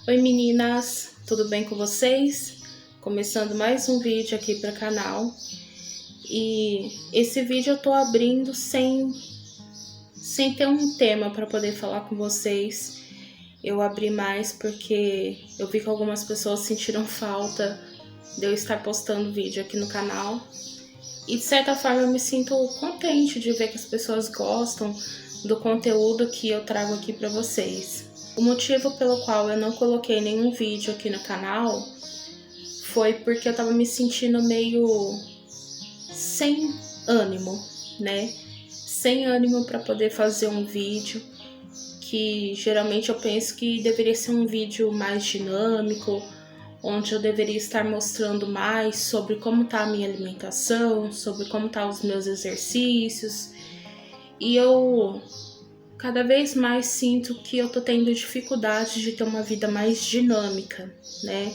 Oi meninas, tudo bem com vocês? Começando mais um vídeo aqui para o canal. E esse vídeo eu tô abrindo sem ter um tema para poder falar com vocês. Eu abri mais porque eu vi que algumas pessoas sentiram falta de eu estar postando vídeo aqui no canal. E de certa forma eu me sinto contente de ver que as pessoas gostam do conteúdo que eu trago aqui para vocês. O motivo pelo qual eu não coloquei nenhum vídeo aqui no canal foi porque eu tava me sentindo meio sem ânimo, né? Sem ânimo para poder fazer um vídeo, que geralmente eu penso que deveria ser um vídeo mais dinâmico, onde eu deveria estar mostrando mais sobre como tá a minha alimentação, sobre como tá os meus exercícios. E eu cada vez mais sinto que eu tô tendo dificuldade de ter uma vida mais dinâmica, né?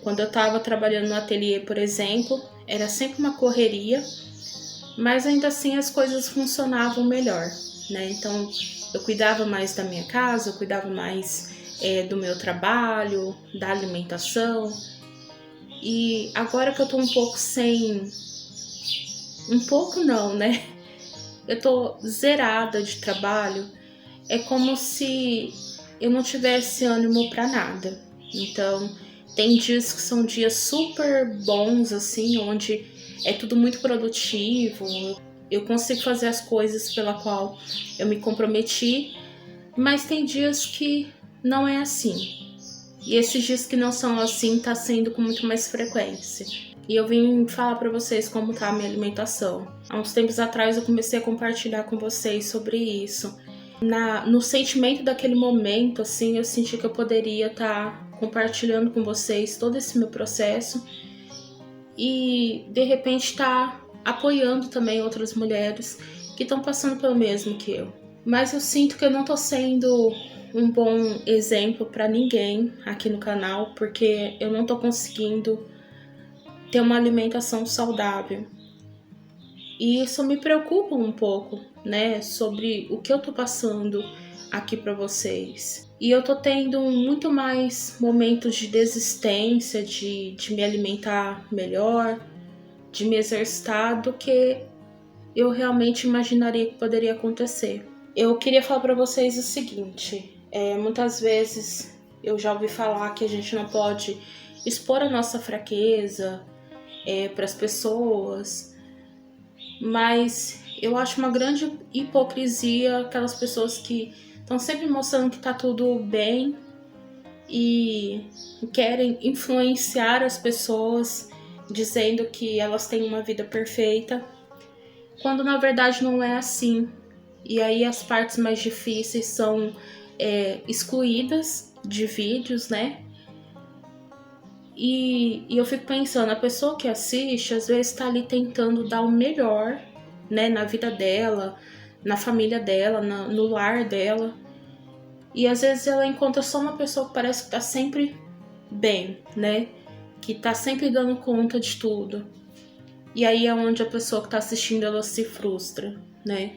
Quando eu tava trabalhando no ateliê, por exemplo, era sempre uma correria, mas ainda assim as coisas funcionavam melhor, né? Então eu cuidava mais da minha casa, eu cuidava mais do meu trabalho, da alimentação. E agora que eu tô um pouco sem... Um pouco não, né? Eu tô zerada de trabalho, é como se eu não tivesse ânimo pra nada. Então, tem dias que são dias super bons, assim, onde é tudo muito produtivo, eu consigo fazer as coisas pela qual eu me comprometi, mas tem dias que não é assim. E esses dias que não são assim, tá sendo com muito mais frequência. E eu vim falar pra vocês como tá a minha alimentação. Há uns tempos atrás eu comecei a compartilhar com vocês sobre isso. No sentimento daquele momento, assim, eu senti que eu poderia estar compartilhando com vocês todo esse meu processo e, de repente, estar apoiando também outras mulheres que estão passando pelo mesmo que eu. Mas eu sinto que eu não tô sendo um bom exemplo para ninguém aqui no canal, porque eu não tô conseguindo ter uma alimentação saudável. E isso me preocupa um pouco, né, sobre o que eu tô passando aqui para vocês. E eu tô tendo muito mais momentos de desistência, de me alimentar melhor, de me exercitar do que eu realmente imaginaria que poderia acontecer. Eu queria falar para vocês o seguinte, muitas vezes eu já ouvi falar que a gente não pode expor a nossa fraqueza para as pessoas, mas eu acho uma grande hipocrisia aquelas pessoas que estão sempre mostrando que tá tudo bem e querem influenciar as pessoas dizendo que elas têm uma vida perfeita, quando na verdade não é assim. E aí as partes mais difíceis são excluídas de vídeos, né? E eu fico pensando, a pessoa que assiste às vezes tá ali tentando dar o melhor, né, na vida dela, na família dela, no lar dela. E às vezes ela encontra só uma pessoa que parece que tá sempre bem, né? Que tá sempre dando conta de tudo. E aí é onde a pessoa que tá assistindo ela se frustra, né?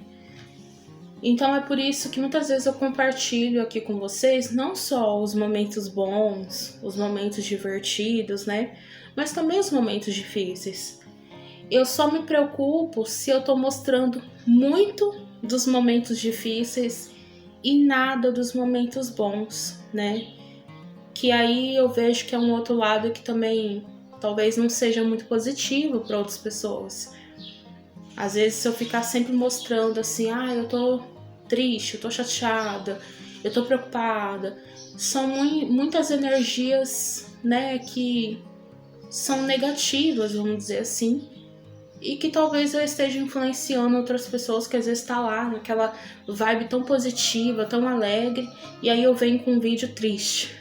Então é por isso que muitas vezes eu compartilho aqui com vocês não só os momentos bons, os momentos divertidos, né? Mas também os momentos difíceis. Eu só me preocupo se eu tô mostrando muito dos momentos difíceis e nada dos momentos bons, né? Que aí eu vejo que é um outro lado que também talvez não seja muito positivo para outras pessoas. Às vezes se eu ficar sempre mostrando assim, eu tô triste, eu tô chateada, eu tô preocupada, são muitas energias, né, que são negativas, vamos dizer assim, e que talvez eu esteja influenciando outras pessoas que às vezes tá lá naquela vibe tão positiva, tão alegre, e aí eu venho com um vídeo triste.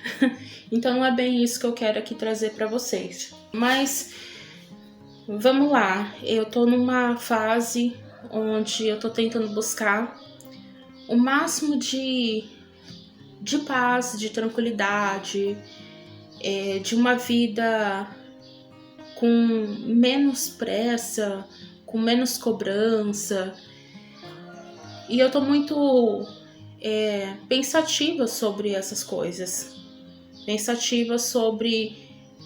Então não é bem isso que eu quero aqui trazer pra vocês. Mas vamos lá, eu tô numa fase onde eu tô tentando buscar o máximo de paz, de tranquilidade, de uma vida com menos pressa, com menos cobrança. E eu tô muito pensativa sobre essas coisas. pensativa sobre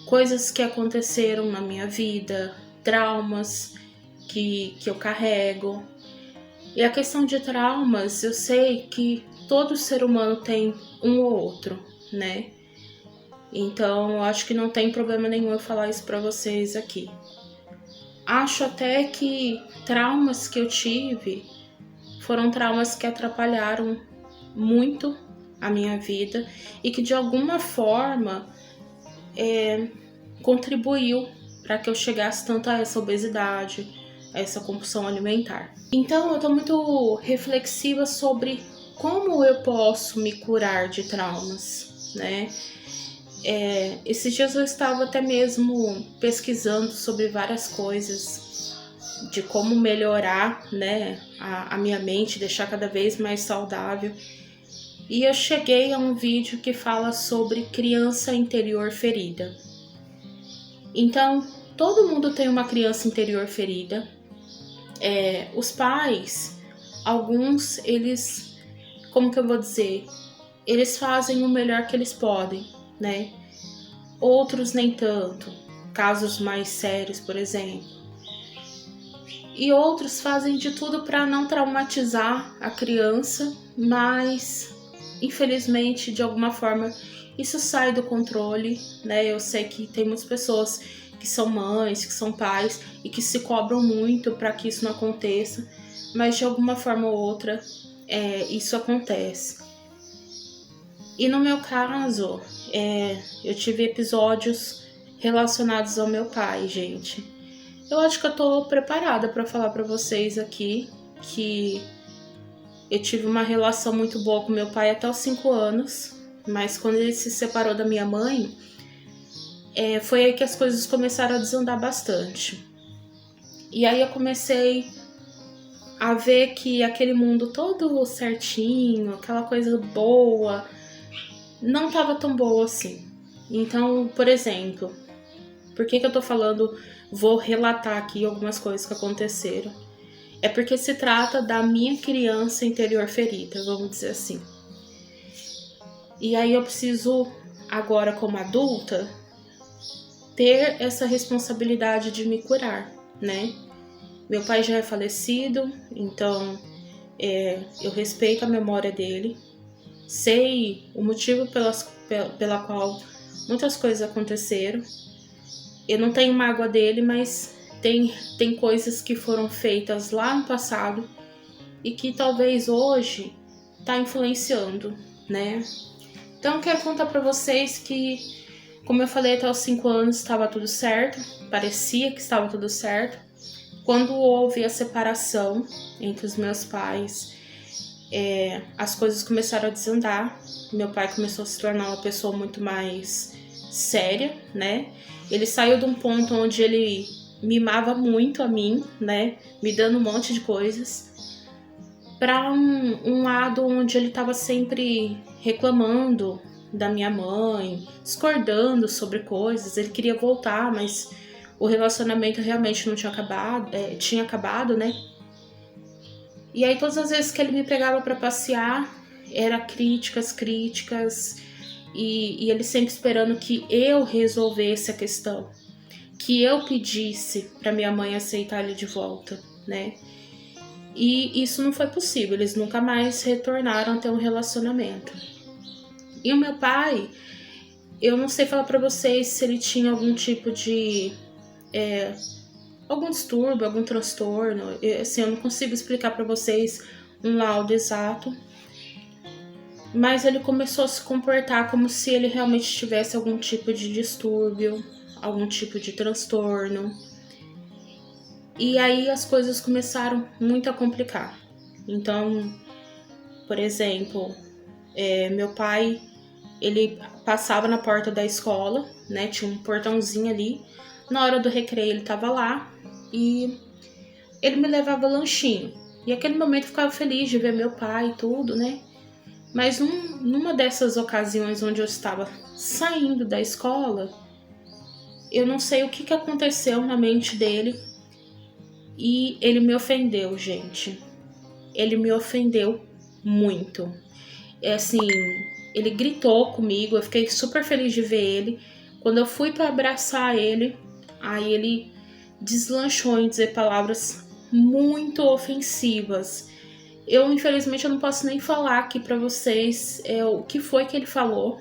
coisas que aconteceram na minha vida, traumas que eu carrego. E a questão de traumas, eu sei que todo ser humano tem um ou outro, né? Então, eu acho que não tem problema nenhum eu falar isso pra vocês aqui. Acho até que traumas que eu tive foram traumas que atrapalharam muito a minha vida e que de alguma forma contribuiu para que eu chegasse tanto a essa obesidade, a essa compulsão alimentar. Então eu tô muito reflexiva sobre como eu posso me curar de traumas, né? Esses dias eu estava até mesmo pesquisando sobre várias coisas de como melhorar, né, a minha mente, deixar cada vez mais saudável. E eu cheguei a um vídeo que fala sobre criança interior ferida. Então, todo mundo tem uma criança interior ferida. Os pais, alguns, eles, como que eu vou dizer? Eles fazem o melhor que eles podem, né? Outros nem tanto, casos mais sérios, por exemplo. E outros fazem de tudo para não traumatizar a criança, mas infelizmente, de alguma forma, isso sai do controle, né? Eu sei que tem muitas pessoas que são mães, que são pais e que se cobram muito para que isso não aconteça, mas de alguma forma ou outra isso acontece. E no meu caso, eu tive episódios relacionados ao meu pai, gente. Eu acho que eu tô preparada para falar para vocês aqui que eu tive uma relação muito boa com meu pai até os 5 anos, mas quando ele se separou da minha mãe, foi aí que as coisas começaram a desandar bastante. E aí eu comecei a ver que aquele mundo todo certinho, aquela coisa boa, não estava tão boa assim. Então, por exemplo, por que eu tô falando, vou relatar aqui algumas coisas que aconteceram. É porque se trata da minha criança interior ferida, vamos dizer assim. E aí eu preciso, agora como adulta, ter essa responsabilidade de me curar, né? Meu pai já é falecido, então eu respeito a memória dele. Sei o motivo pela qual muitas coisas aconteceram. Eu não tenho mágoa dele, mas tem coisas que foram feitas lá no passado e que talvez hoje tá influenciando, né? Então eu quero contar pra vocês que, como eu falei, até os 5 anos estava tudo certo, parecia que estava tudo certo. Quando houve a separação entre os meus pais, as coisas começaram a desandar. Meu pai começou a se tornar uma pessoa muito mais séria, né? Ele saiu de um ponto onde ele mimava muito a mim, né? Me dando um monte de coisas, para um lado onde ele estava sempre reclamando da minha mãe, discordando sobre coisas. Ele queria voltar, mas o relacionamento realmente não tinha acabado, tinha acabado, né? E aí todas as vezes que ele me pegava para passear, era críticas, e ele sempre esperando que eu resolvesse a questão, que eu pedisse para minha mãe aceitar ele de volta, né? E isso não foi possível, eles nunca mais retornaram a ter um relacionamento. E o meu pai, eu não sei falar para vocês se ele tinha algum tipo de algum distúrbio, algum transtorno, assim, eu não consigo explicar para vocês um laudo exato, mas ele começou a se comportar como se ele realmente tivesse algum tipo de distúrbio, algum tipo de transtorno. E aí as coisas começaram muito a complicar. Então, por exemplo, meu pai, ele passava na porta da escola, né? Tinha um portãozinho ali. Na hora do recreio ele tava lá e ele me levava lanchinho. E naquele momento eu ficava feliz de ver meu pai e tudo, né? Mas numa dessas ocasiões onde eu estava saindo da escola, eu não sei o que aconteceu na mente dele e ele me ofendeu, gente. Ele me ofendeu muito. É assim, ele gritou comigo, eu fiquei super feliz de ver ele. Quando eu fui para abraçar ele, aí ele deslanchou em dizer palavras muito ofensivas. Infelizmente, eu não posso nem falar aqui pra vocês o que foi que ele falou,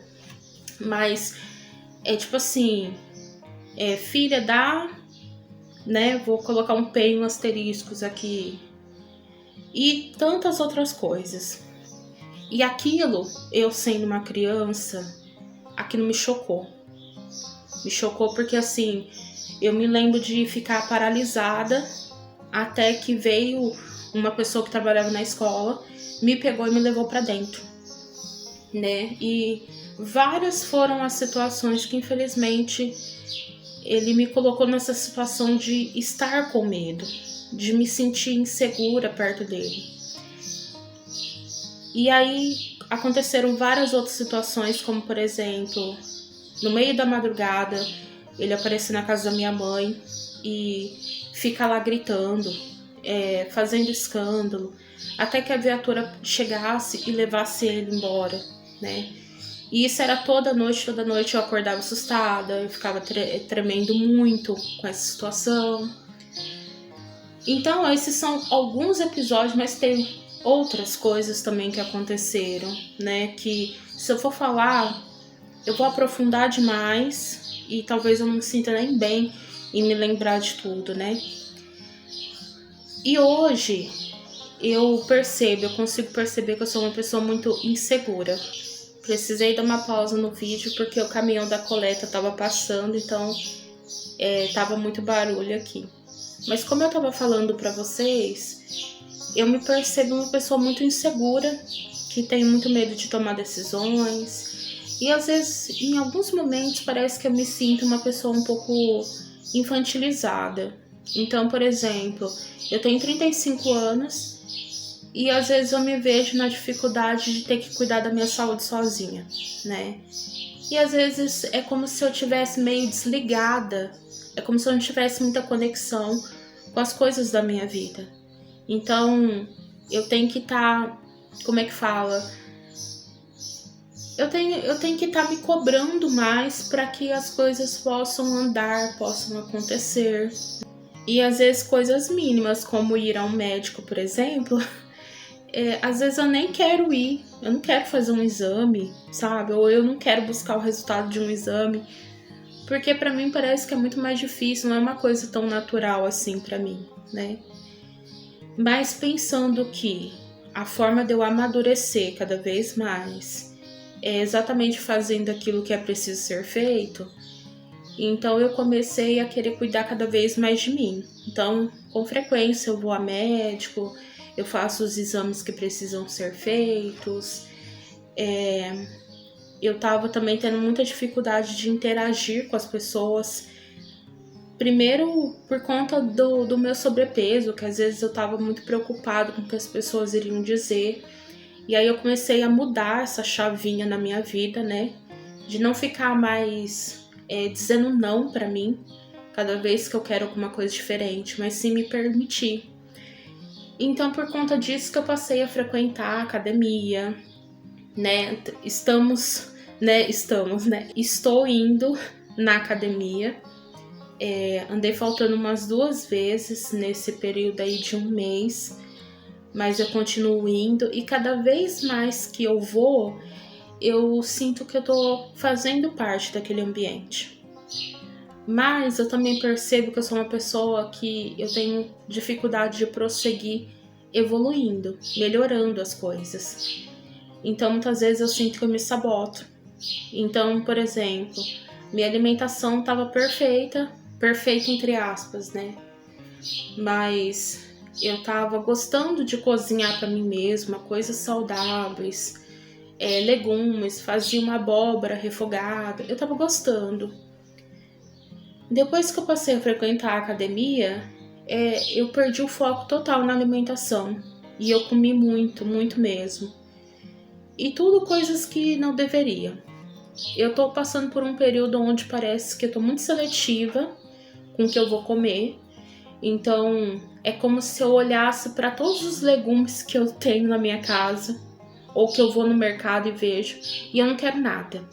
mas é tipo assim, filha da, né, vou colocar um P em asteriscos aqui, e tantas outras coisas. E aquilo, eu sendo uma criança, aquilo me chocou. Me chocou porque assim, eu me lembro de ficar paralisada até que veio uma pessoa que trabalhava na escola, me pegou e me levou pra dentro, né? E várias foram as situações que infelizmente ele me colocou nessa situação de estar com medo, de me sentir insegura perto dele. E aí aconteceram várias outras situações, como por exemplo, no meio da madrugada, ele apareceu na casa da minha mãe e fica lá gritando, fazendo escândalo, até que a viatura chegasse e levasse ele embora, né? E isso era toda noite eu acordava assustada, eu ficava tremendo muito com essa situação. Então, esses são alguns episódios, mas tem outras coisas também que aconteceram, né? Que se eu for falar, eu vou aprofundar demais e talvez eu não me sinta nem bem em me lembrar de tudo, né? E hoje eu consigo perceber que eu sou uma pessoa muito insegura. Precisei dar uma pausa no vídeo porque o caminhão da coleta estava passando, então tava muito barulho aqui. Mas como eu tava falando pra vocês, eu me percebo uma pessoa muito insegura, que tem muito medo de tomar decisões. E às vezes, em alguns momentos, parece que eu me sinto uma pessoa um pouco infantilizada. Então, por exemplo, eu tenho 35 anos e às vezes eu me vejo na dificuldade de ter que cuidar da minha saúde sozinha, né? E às vezes é como se eu tivesse meio desligada, é como se eu não tivesse muita conexão com as coisas da minha vida. Então, eu tenho que estar, como é que fala? Eu tenho que estar me cobrando mais para que as coisas possam andar, possam acontecer. E às vezes coisas mínimas, como ir a um médico, por exemplo, às vezes eu nem quero ir, eu não quero fazer um exame, sabe? Ou eu não quero buscar o resultado de um exame, porque pra mim parece que é muito mais difícil, não é uma coisa tão natural assim pra mim, né? Mas pensando que a forma de eu amadurecer cada vez mais é exatamente fazendo aquilo que é preciso ser feito, então eu comecei a querer cuidar cada vez mais de mim. Então, com frequência eu vou a médico, eu faço os exames que precisam ser feitos. Eu tava também tendo muita dificuldade de interagir com as pessoas. Primeiro, por conta do meu sobrepeso, que às vezes eu tava muito preocupado com o que as pessoas iriam dizer. E aí eu comecei a mudar essa chavinha na minha vida, né? De não ficar mais dizendo não pra mim cada vez que eu quero alguma coisa diferente, mas sim me permitir. Então, por conta disso que eu passei a frequentar a academia, né? Estou indo na academia. Andei faltando umas 2 vezes nesse período aí de 1 mês, mas eu continuo indo e cada vez mais que eu vou, eu sinto que eu tô fazendo parte daquele ambiente. Mas eu também percebo que eu sou uma pessoa que eu tenho dificuldade de prosseguir evoluindo, melhorando as coisas. Então, muitas vezes eu sinto que eu me saboto. Então, por exemplo, minha alimentação estava perfeita entre aspas, né? Mas eu tava gostando de cozinhar para mim mesma, coisas saudáveis, legumes, fazia uma abóbora refogada, eu tava gostando. Depois que eu passei a frequentar a academia, eu perdi o foco total na alimentação. E eu comi muito, muito mesmo. E tudo coisas que não deveria. Eu tô passando por um período onde parece que eu tô muito seletiva com o que eu vou comer. Então, é como se eu olhasse para todos os legumes que eu tenho na minha casa ou que eu vou no mercado e vejo, e eu não quero nada,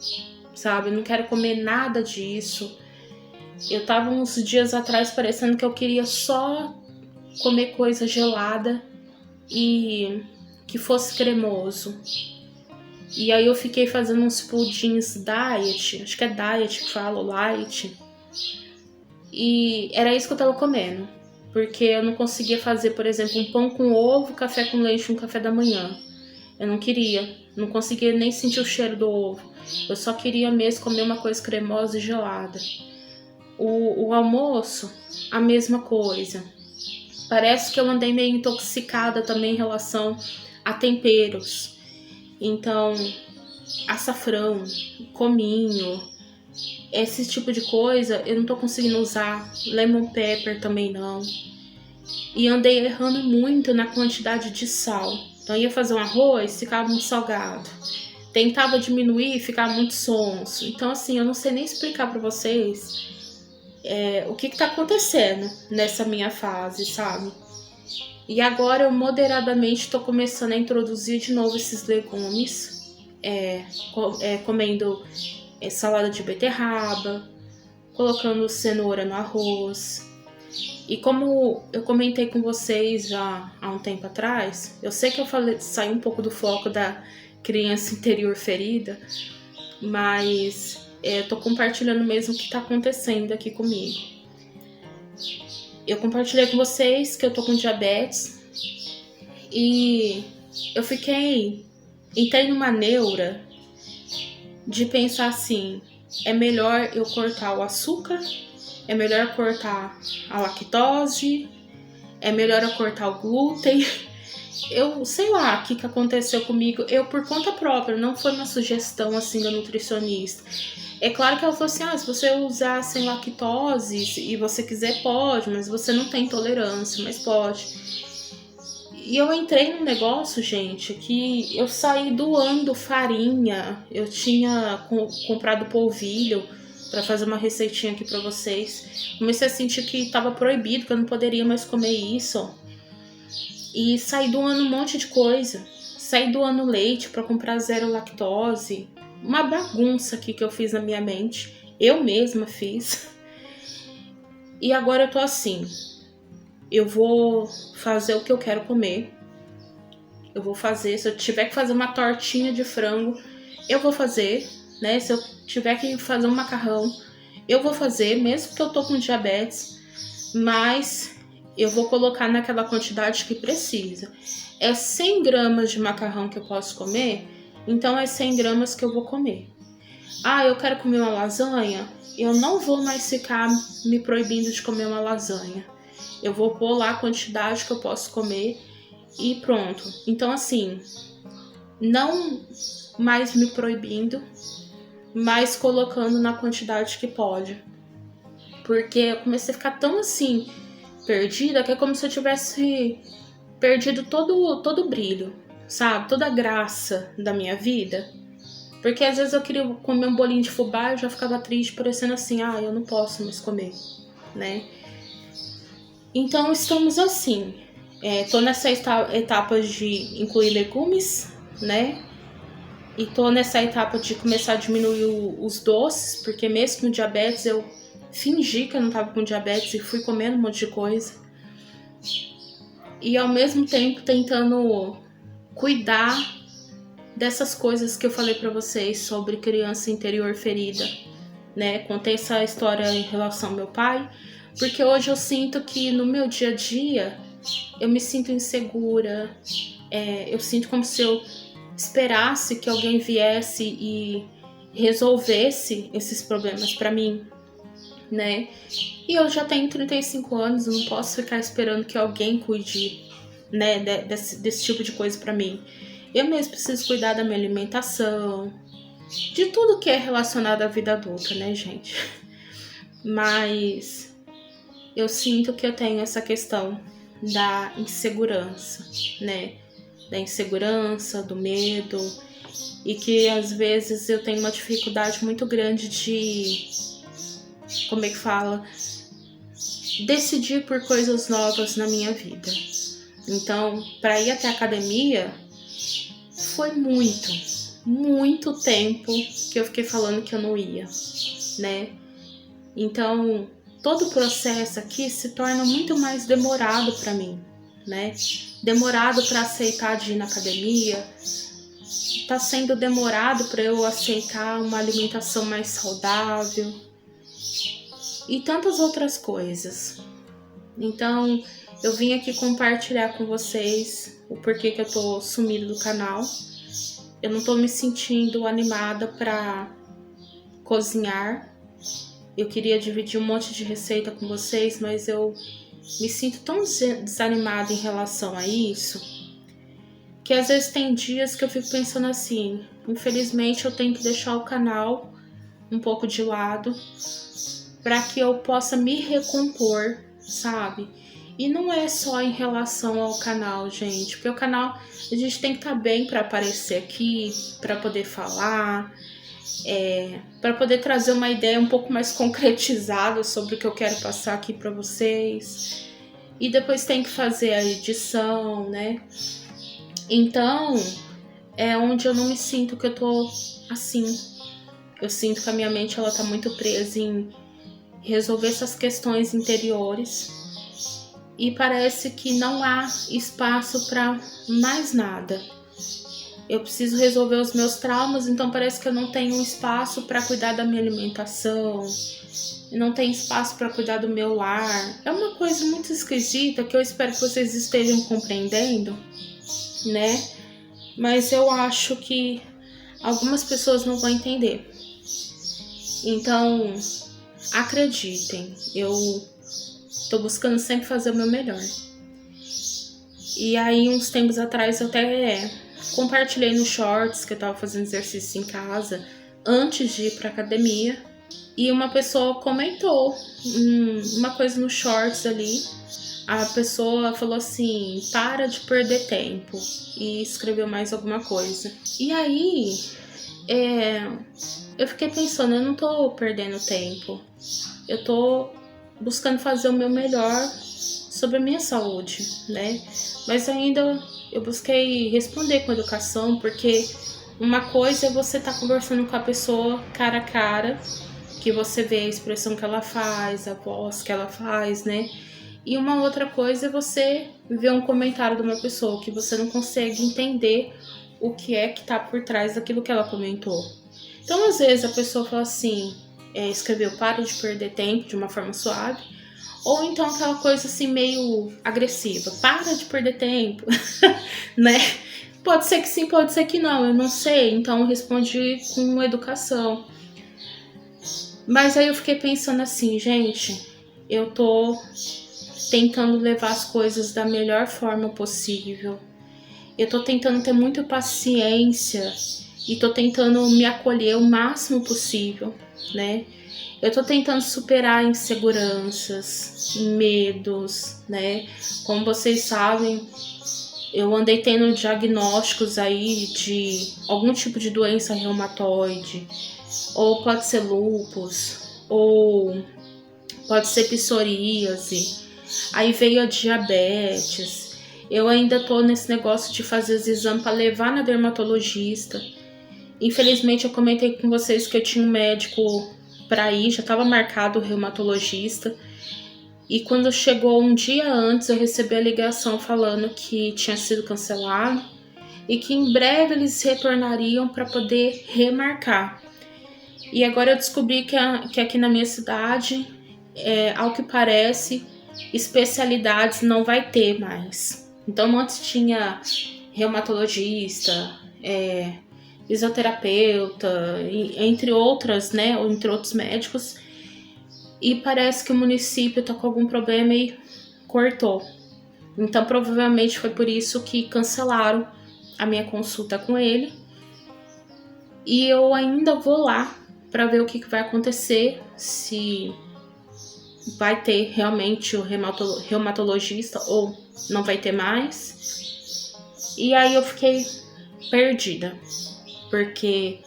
sabe? Eu não quero comer nada disso. Eu tava uns dias atrás parecendo que eu queria só comer coisa gelada e que fosse cremoso. E aí eu fiquei fazendo uns pudins diet, acho que é diet que fala, light. E era isso que eu tava comendo. Porque eu não conseguia fazer, por exemplo, um pão com ovo, café com leite, um café da manhã. Eu não queria, não conseguia nem sentir o cheiro do ovo. Eu só queria mesmo comer uma coisa cremosa e gelada. O almoço, a mesma coisa. Parece que eu andei meio intoxicada também em relação a temperos. Então, açafrão, cominho, esse tipo de coisa eu não tô conseguindo usar. Lemon pepper também não. E andei errando muito na quantidade de sal. Então ia fazer um arroz, ficava muito salgado. Tentava diminuir, ficava muito sonso. Então assim, eu não sei nem explicar pra vocês o que tá acontecendo nessa minha fase, sabe? E agora eu moderadamente tô começando a introduzir de novo esses legumes. Comendo salada de beterraba, colocando cenoura no arroz. E como eu comentei com vocês já há um tempo atrás, eu sei que eu saí um pouco do foco da criança interior ferida, mas eu tô compartilhando mesmo o que tá acontecendo aqui comigo. Eu compartilhei com vocês que eu tô com diabetes e eu entrei numa neura de pensar assim, é melhor eu cortar o açúcar, é melhor cortar a lactose, é melhor eu cortar o glúten. Eu sei lá o que aconteceu comigo, eu por conta própria, não foi uma sugestão assim da nutricionista. É claro que ela falou assim, se você usar sem lactose e você quiser pode, mas você não tem tolerância, mas pode. E eu entrei num negócio, gente, que eu saí doando farinha. Eu tinha comprado polvilho para fazer uma receitinha aqui para vocês. Comecei a sentir que estava proibido, que eu não poderia mais comer isso. E saí doando um monte de coisa. Saí doando leite para comprar zero lactose. Uma bagunça aqui que eu fiz na minha mente. Eu mesma fiz. E agora eu tô assim. Eu vou fazer o que eu quero comer. Eu vou fazer, se eu tiver que fazer uma tortinha de frango, eu vou fazer, né? Se eu tiver que fazer um macarrão, eu vou fazer, mesmo que eu tô com diabetes, mas eu vou colocar naquela quantidade que precisa. É 100 gramas de macarrão que eu posso comer, então é 100 gramas que eu vou comer. Eu quero comer uma lasanha, eu não vou mais ficar me proibindo de comer uma lasanha. Eu vou pôr lá a quantidade que eu posso comer e pronto. Então assim, não mais me proibindo, mas colocando na quantidade que pode. Porque eu comecei a ficar tão assim, perdida, que é como se eu tivesse perdido todo o brilho, sabe? Toda a graça da minha vida. Porque às vezes eu queria comer um bolinho de fubá e eu já ficava triste, parecendo assim, eu não posso mais comer, né? Então estamos assim, tô nessa etapa de incluir legumes, né? E tô nessa etapa de começar a diminuir os doces, porque mesmo com diabetes eu fingi que eu não tava com diabetes e fui comendo um monte de coisa. E ao mesmo tempo tentando cuidar dessas coisas que eu falei pra vocês sobre criança interior ferida, né? Contei essa história em relação ao meu pai, porque hoje eu sinto que no meu dia a dia eu me sinto insegura, eu sinto como se eu esperasse que alguém viesse e resolvesse esses problemas pra mim, né? E eu já tenho 35 anos, eu não posso ficar esperando que alguém cuide, né, desse tipo de coisa pra mim. Eu mesmo preciso cuidar da minha alimentação, de tudo que é relacionado à vida adulta, né, gente? Mas eu sinto que eu tenho essa questão da insegurança, né? Da insegurança, do medo, e que às vezes eu tenho uma dificuldade muito grande de, como é que fala? Decidir por coisas novas na minha vida. Então, para ir até a academia foi muito tempo que eu fiquei falando que eu não ia, né? Então, todo o processo aqui se torna muito mais demorado para mim, né? Demorado para aceitar de ir na academia, tá sendo demorado para eu aceitar uma alimentação mais saudável e tantas outras coisas. Então, eu vim aqui compartilhar com vocês o porquê que eu tô sumida do canal. Eu não tô me sentindo animada para cozinhar. Eu queria dividir um monte de receita com vocês, mas eu me sinto tão desanimada em relação a isso, que às vezes tem dias que eu fico pensando assim, infelizmente eu tenho que deixar o canal um pouco de lado para que eu possa me recompor, sabe? E não é só em relação ao canal, gente, porque o canal a gente tem que estar bem para aparecer aqui, para poder falar, para poder trazer uma ideia um pouco mais concretizada sobre o que eu quero passar aqui para vocês. E depois tem que fazer a edição, né? Então, é onde eu não me sinto que eu tô assim. Eu sinto que a minha mente ela tá muito presa em resolver essas questões interiores. E parece que não há espaço para mais nada. Eu preciso resolver os meus traumas, então parece que eu não tenho espaço para cuidar da minha alimentação, não tenho espaço para cuidar do meu lar. É uma coisa muito esquisita que eu espero que vocês estejam compreendendo, né? Mas eu acho que algumas pessoas não vão entender. Então, acreditem, eu tô buscando sempre fazer o meu melhor. E aí, uns tempos atrás, eu até compartilhei no Shorts que eu tava fazendo exercício em casa antes de ir pra academia. E uma pessoa comentou uma coisa no Shorts ali. A pessoa falou assim, para de perder tempo. E escreveu mais alguma coisa. E aí, eu fiquei pensando, eu não tô perdendo tempo. Eu tô buscando fazer o meu melhor sobre a minha saúde, né? Mas ainda eu busquei responder com educação, porque uma coisa é você estar conversando com a pessoa cara a cara, que você vê a expressão que ela faz, a voz que ela faz, né? E uma outra coisa é você ver um comentário de uma pessoa que você não consegue entender o que é que tá por trás daquilo que ela comentou. Então, às vezes, a pessoa fala assim, escreveu para de perder tempo de uma forma suave, ou então aquela coisa assim meio agressiva, para de perder tempo, né? Pode ser que sim, pode ser que não, eu não sei, então eu respondi com educação. Mas aí eu fiquei pensando assim, gente, eu tô tentando levar as coisas da melhor forma possível. Eu tô tentando ter muita paciência e tô tentando me acolher o máximo possível, né? Eu tô tentando superar inseguranças, medos, né? Como vocês sabem, eu andei tendo diagnósticos aí de algum tipo de doença reumatoide, ou pode ser lúpus, ou pode ser psoríase, aí veio a diabetes. Eu ainda tô nesse negócio de fazer os exames para levar na dermatologista. Infelizmente eu comentei com vocês que eu tinha um médico para ir, já estava marcado o reumatologista. E quando chegou um dia antes, eu recebi a ligação falando que tinha sido cancelado e que em breve eles retornariam para poder remarcar. E agora eu descobri que aqui na minha cidade, ao que parece, especialidades não vai ter mais. Então antes tinha reumatologista, fisioterapeuta, entre outras, né, entre outros médicos, e parece que o município tá com algum problema e cortou. Então provavelmente foi por isso que cancelaram a minha consulta com ele, e eu ainda vou lá para ver o que vai acontecer, se vai ter realmente o reumatologista ou não vai ter mais. E aí eu fiquei perdida, porque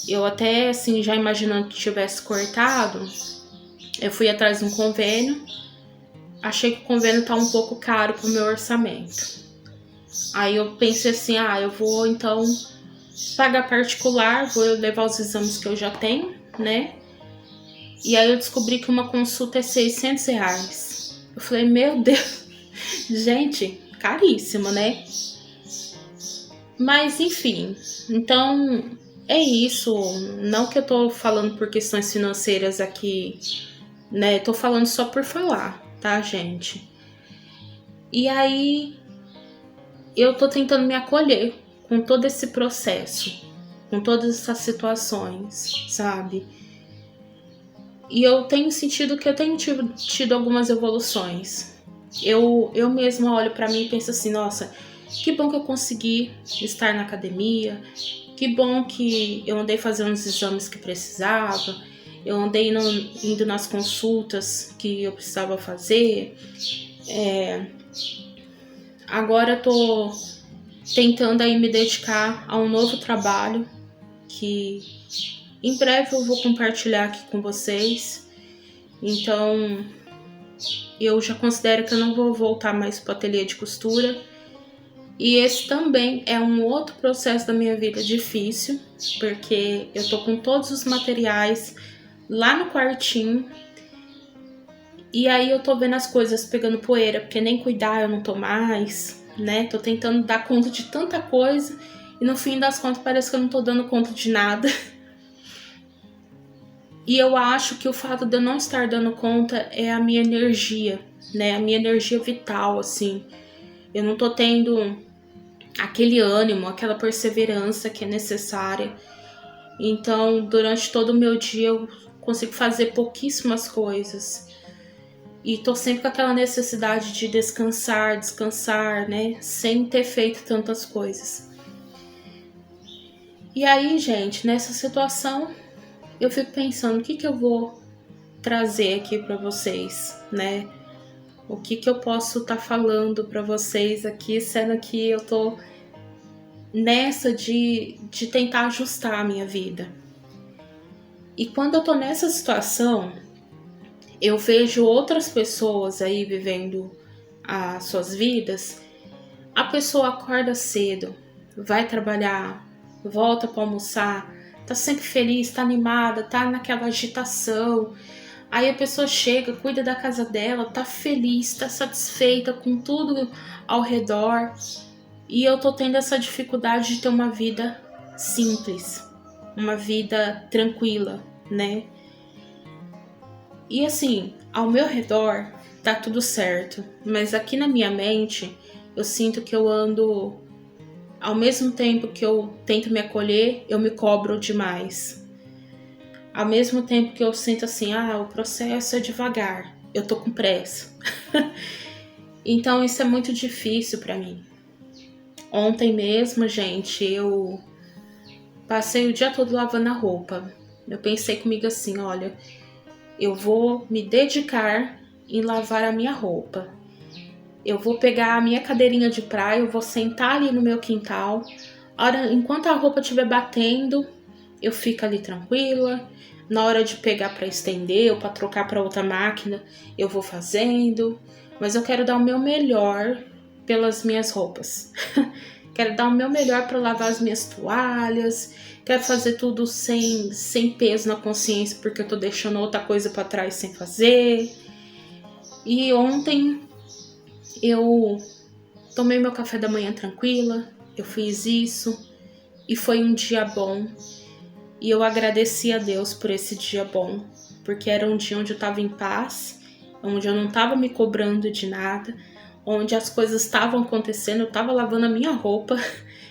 eu até assim, já imaginando que tivesse cortado, eu fui atrás de um convênio, achei que o convênio tá um pouco caro pro meu orçamento. Aí eu pensei assim, eu vou então pagar particular, vou levar os exames que eu já tenho, né? E aí eu descobri que uma consulta é R$ 600. Eu falei, meu Deus, gente, caríssimo, né? Mas enfim, então é isso. Não que eu tô falando por questões financeiras aqui, né? Tô falando só por falar, tá, gente? E aí eu tô tentando me acolher com todo esse processo, com todas essas situações, sabe? E eu tenho sentido que eu tenho tido algumas evoluções. Eu mesma olho pra mim e penso assim, nossa, que bom que eu consegui estar na academia, que bom que eu andei fazendo os exames que precisava, eu andei indo nas consultas que eu precisava fazer. Agora eu tô tentando aí me dedicar a um novo trabalho que em breve eu vou compartilhar aqui com vocês. Então eu já considero que eu não vou voltar mais para o ateliê de costura. E esse também é um outro processo da minha vida difícil, porque eu tô com todos os materiais lá no quartinho. E aí eu tô vendo as coisas pegando poeira, porque nem cuidar eu não tô mais, né? Tô tentando dar conta de tanta coisa e no fim das contas parece que eu não tô dando conta de nada. E eu acho que o fato de eu não estar dando conta é a minha energia, né? A minha energia vital, assim. Eu não tô tendo aquele ânimo, aquela perseverança que é necessária. Então, durante todo o meu dia eu consigo fazer pouquíssimas coisas. E tô sempre com aquela necessidade de descansar, né? Sem ter feito tantas coisas. E aí, gente, nessa situação, eu fico pensando o que eu vou trazer aqui para vocês, né? O que eu posso estar falando para vocês aqui, sendo que eu tô nessa de tentar ajustar a minha vida. E quando eu tô nessa situação, eu vejo outras pessoas aí vivendo as suas vidas. A pessoa acorda cedo, vai trabalhar, volta para almoçar, tá sempre feliz, tá animada, tá naquela agitação. Aí a pessoa chega, cuida da casa dela, tá feliz, tá satisfeita com tudo ao redor. E eu tô tendo essa dificuldade de ter uma vida simples, uma vida tranquila, né? E assim, ao meu redor tá tudo certo, mas aqui na minha mente eu sinto que eu ando, ao mesmo tempo que eu tento me acolher, eu me cobro demais. Ao mesmo tempo que eu sinto assim, o processo é devagar, eu tô com pressa. Então isso é muito difícil pra mim. Ontem mesmo, gente, eu passei o dia todo lavando a roupa. Eu pensei comigo assim, olha, eu vou me dedicar em lavar a minha roupa. Eu vou pegar a minha cadeirinha de praia, eu vou sentar ali no meu quintal. Enquanto a roupa estiver batendo, eu fico ali tranquila. Na hora de pegar para estender ou para trocar para outra máquina, eu vou fazendo. Mas eu quero dar o meu melhor pelas minhas roupas. Quero dar o meu melhor para lavar as minhas toalhas. Quero fazer tudo sem peso na consciência, porque eu tô deixando outra coisa para trás sem fazer. E ontem eu tomei meu café da manhã tranquila, eu fiz isso e foi um dia bom. E eu agradeci a Deus por esse dia bom, porque era um dia onde eu estava em paz, onde eu não estava me cobrando de nada, onde as coisas estavam acontecendo, eu estava lavando a minha roupa,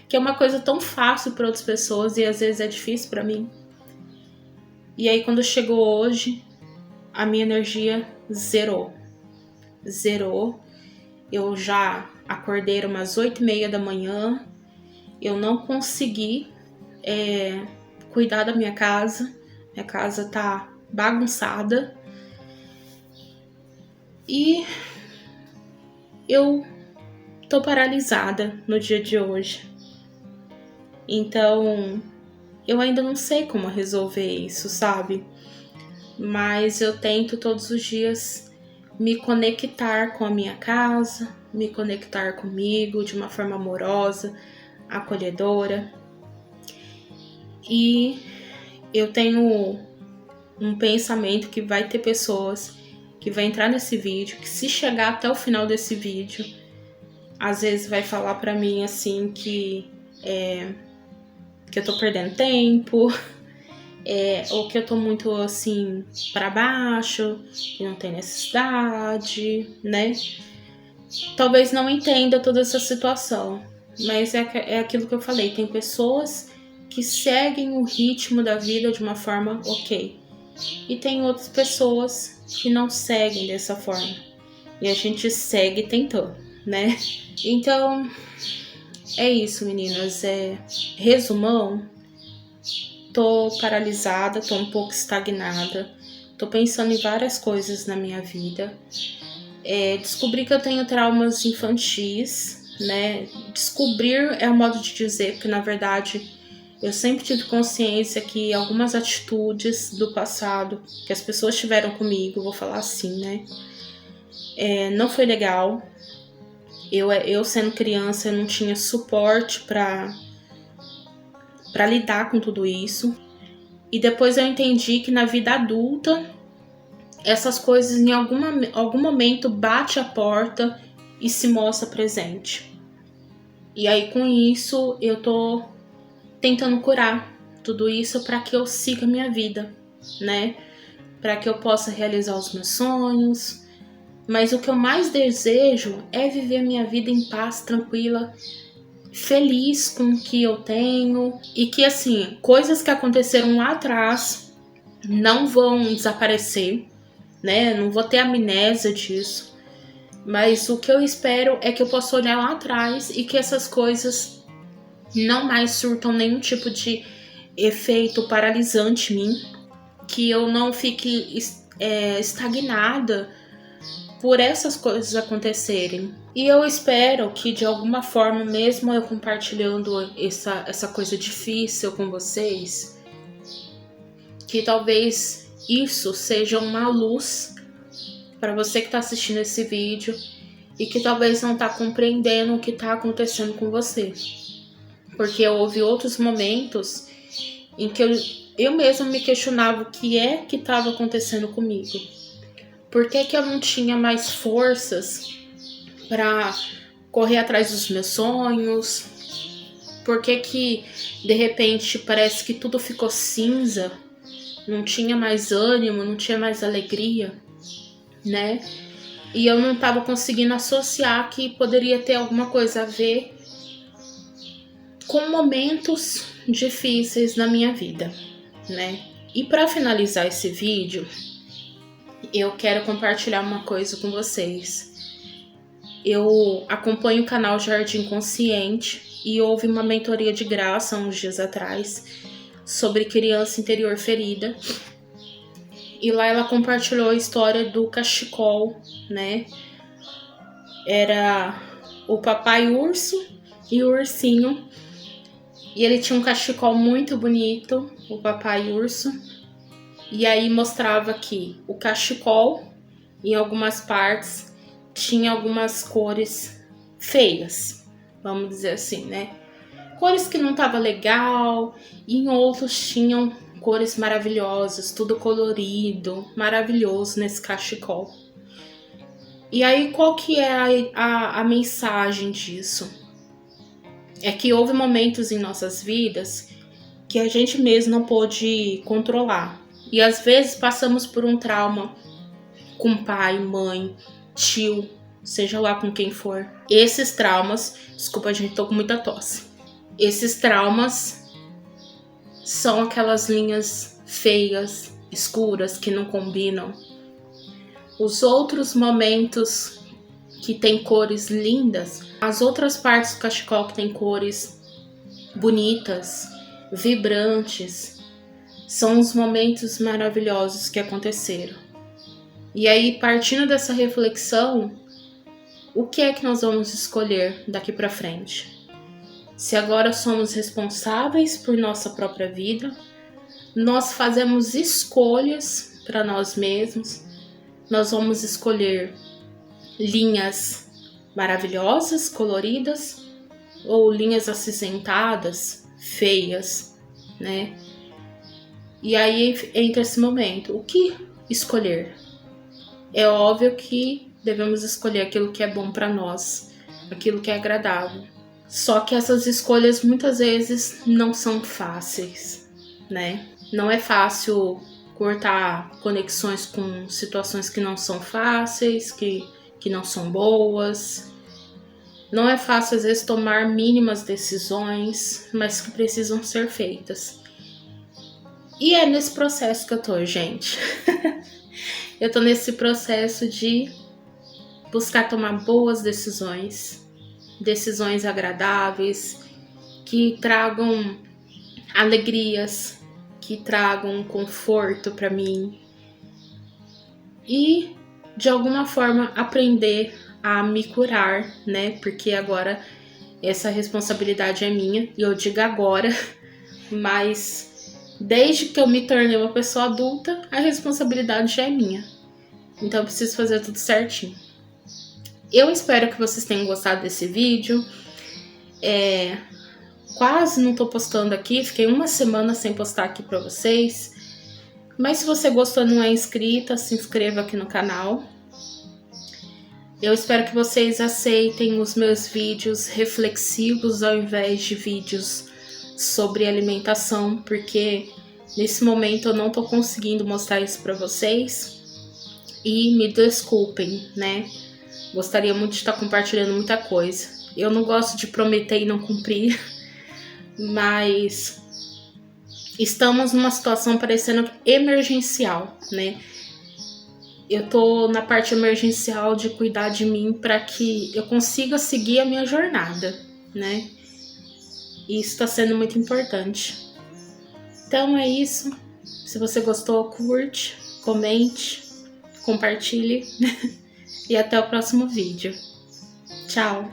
que é uma coisa tão fácil para outras pessoas e às vezes é difícil para mim. E aí quando chegou hoje, a minha energia zerou. Eu já acordei umas 8h30 da manhã, eu não consegui cuidar da minha casa tá bagunçada e eu tô paralisada no dia de hoje. Então, eu ainda não sei como resolver isso, sabe? Mas eu tento todos os dias me conectar com a minha casa, me conectar comigo de uma forma amorosa, acolhedora. E eu tenho um pensamento que vai ter pessoas que vai entrar nesse vídeo, que se chegar até o final desse vídeo, às vezes vai falar pra mim assim que eu tô perdendo tempo, ou que eu tô muito assim pra baixo, que não tem necessidade, né? Talvez não entenda toda essa situação, mas é aquilo que eu falei, tem pessoas que seguem o ritmo da vida de uma forma ok, e tem outras pessoas que não seguem dessa forma, e a gente segue tentando, né? Então, é isso, meninas. Resumão, tô paralisada, tô um pouco estagnada, tô pensando em várias coisas na minha vida. Descobri que eu tenho traumas infantis, né? Descobrir é um modo de dizer, porque na verdade eu sempre tive consciência que algumas atitudes do passado que as pessoas tiveram comigo, vou falar assim, né? Não foi legal. Eu sendo criança, eu não tinha suporte para lidar com tudo isso. E depois eu entendi que na vida adulta, essas coisas em algum momento bate a porta e se mostra presente. E aí com isso eu tô tentando curar tudo isso para que eu siga minha vida, né? Para que eu possa realizar os meus sonhos. Mas o que eu mais desejo é viver minha vida em paz, tranquila, feliz com o que eu tenho. E que, assim, coisas que aconteceram lá atrás não vão desaparecer, né? Não vou ter amnésia disso. Mas o que eu espero é que eu possa olhar lá atrás e que essas coisas não mais surtam nenhum tipo de efeito paralisante em mim. Que eu não fique estagnada por essas coisas acontecerem. E eu espero que de alguma forma, mesmo eu compartilhando essa coisa difícil com vocês, que talvez isso seja uma luz para você que está assistindo esse vídeo e que talvez não está compreendendo o que está acontecendo com você. Porque houve outros momentos em que eu mesma me questionava o que é que estava acontecendo comigo. Por que eu não tinha mais forças para correr atrás dos meus sonhos? Por que de repente parece que tudo ficou cinza? Não tinha mais ânimo, não tinha mais alegria, né? E eu não estava conseguindo associar que poderia ter alguma coisa a ver com momentos difíceis na minha vida, né? E para finalizar esse vídeo, eu quero compartilhar uma coisa com vocês. Eu acompanho o canal Jardim Consciente e houve uma mentoria de graça uns dias atrás sobre criança interior ferida. E lá ela compartilhou a história do cachecol, né? Era o papai urso e o ursinho. E ele tinha um cachecol muito bonito, o papai urso. E aí mostrava que o cachecol, em algumas partes, tinha algumas cores feias, vamos dizer assim, né? Cores que não estavam legal, e em outros tinham cores maravilhosas, tudo colorido, maravilhoso nesse cachecol. E aí qual que é a mensagem disso? É que houve momentos em nossas vidas que a gente mesmo não pôde controlar. E às vezes passamos por um trauma com pai, mãe, tio, seja lá com quem for. Esses traumas, desculpa gente, tô com muita tosse. Esses traumas são aquelas linhas feias, escuras, que não combinam. Os outros momentos que tem cores lindas, as outras partes do cachecol que tem cores bonitas, vibrantes, são os momentos maravilhosos que aconteceram. E aí, partindo dessa reflexão, o que é que nós vamos escolher daqui para frente? Se agora somos responsáveis por nossa própria vida, nós fazemos escolhas para nós mesmos, nós vamos escolher linhas maravilhosas, coloridas, ou linhas acinzentadas, feias, né? E aí entra esse momento, o que escolher? É óbvio que devemos escolher aquilo que é bom para nós, aquilo que é agradável. Só que essas escolhas muitas vezes não são fáceis, né? Não é fácil cortar conexões com situações que não são fáceis, que não são boas. Não é fácil, às vezes, tomar mínimas decisões, mas que precisam ser feitas. E é nesse processo que eu tô, gente. Eu tô nesse processo de buscar tomar boas decisões, decisões agradáveis, que tragam alegrias, que tragam conforto para mim e de alguma forma aprender a me curar, né? Porque agora essa responsabilidade é minha e eu digo agora, mas desde que eu me tornei uma pessoa adulta, a responsabilidade já é minha. Então eu preciso fazer tudo certinho. Eu espero que vocês tenham gostado desse vídeo. Quase não tô postando aqui, fiquei uma semana sem postar aqui pra vocês. Mas se você gostou e não é inscrita, se inscreva aqui no canal. Eu espero que vocês aceitem os meus vídeos reflexivos ao invés de vídeos sobre alimentação, porque nesse momento eu não tô conseguindo mostrar isso pra vocês. E me desculpem, né? Gostaria muito de estar compartilhando muita coisa. Eu não gosto de prometer e não cumprir, mas estamos numa situação parecendo emergencial, né? Eu tô na parte emergencial de cuidar de mim para que eu consiga seguir a minha jornada, né? E isso tá sendo muito importante. Então é isso. Se você gostou, curte, comente, compartilhe e até o próximo vídeo. Tchau!